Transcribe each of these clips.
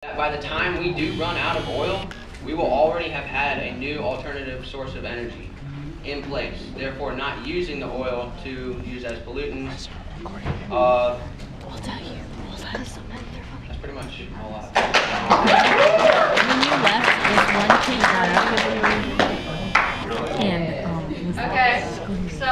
That by the time we do run out of oil, we will already have had a new alternative source of energy in place, therefore not using the oil to use as pollutants. That's pretty much a lot. When you left, there's one thing Okay, so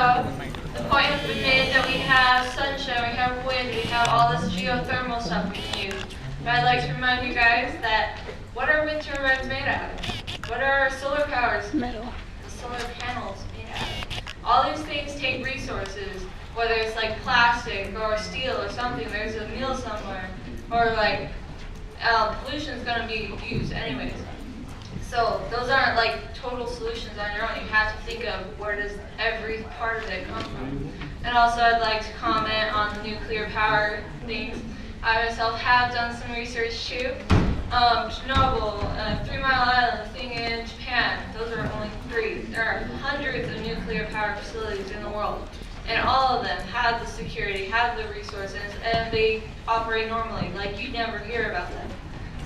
the point has been made that we have sunshine, we have wind, we have all this geothermal stuff we can use. But I'd like to remind you guys that what are wind turbines made out of? What are solar powers? Metal. Solar panels made out of? All these things take resources, whether it's like plastic or steel or something, there's a mill somewhere, or like pollution is going to be used anyways. So those aren't like total solutions on your own. You have to think of where does every part of it come from. And also I'd like to comment on the nuclear power things. I myself have done some research too. Chernobyl, 3 Mile Island, the thing in Japan, those are only 3. There are hundreds of nuclear power facilities in the world. And all of them have the security, have the resources, and they operate normally, like you never hear about them.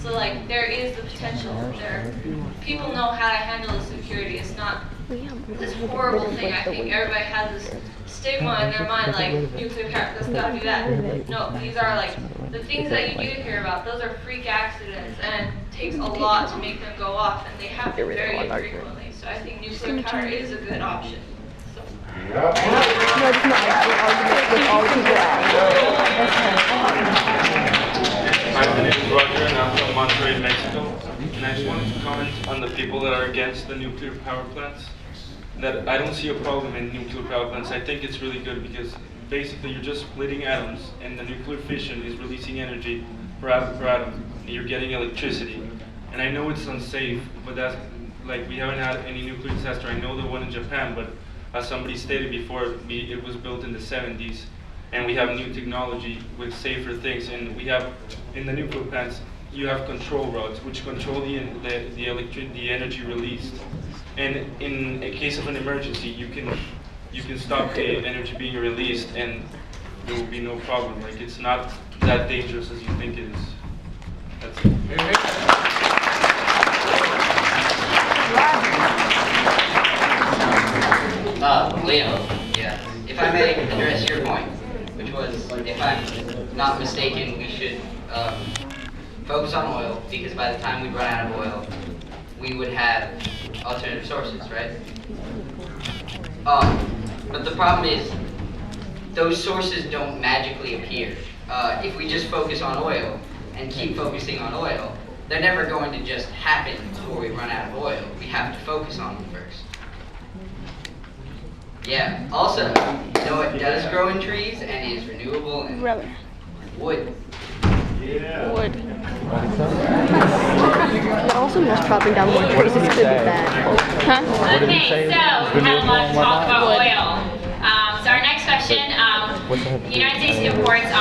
So like there is the potential there. People know how to handle the security. It's not this horrible thing. I think everybody has this stigma in their mind like nuclear power, that's gotta do that. No, these are like the things that you do hear about, those are freak accidents and it takes a lot to make them go off and they happen very infrequently. So I think nuclear power is a good option. So. My name is Roger and I'm from Monterrey, Mexico. And I just wanted to comment on the people that are against the nuclear power plants. That I don't see a problem in nuclear power plants. I think it's really good because basically you're just splitting atoms and the nuclear fission is releasing energy per atom. And you're getting electricity. And I know it's unsafe, but that's like we haven't had any nuclear disaster. I know the one in Japan, but as somebody stated before, it was built in the 70s. And we have new technology with safer things. And we have, in the nuclear plants, you have control rods which control the energy released. And in a case of an emergency, you can stop the energy being released, and there will be no problem. Like it's not that dangerous as you think it is. That's it. Leo, yeah. If I may address your point, which was, if I'm not mistaken, we should focus on oil, because by the time we run out of oil, we would have alternative sources, right? But the problem is, those sources don't magically appear. If we just focus on oil and keep focusing on oil, they're never going to just happen before we run out of oil. We have to focus on them first. Yeah, also, you know what does grow in trees and is renewable? And Rubber. wood. Wood. It also most chopping down more trees is could be bad. Huh? Okay, so we had a lot to talk about oil. So our next question, the United States imports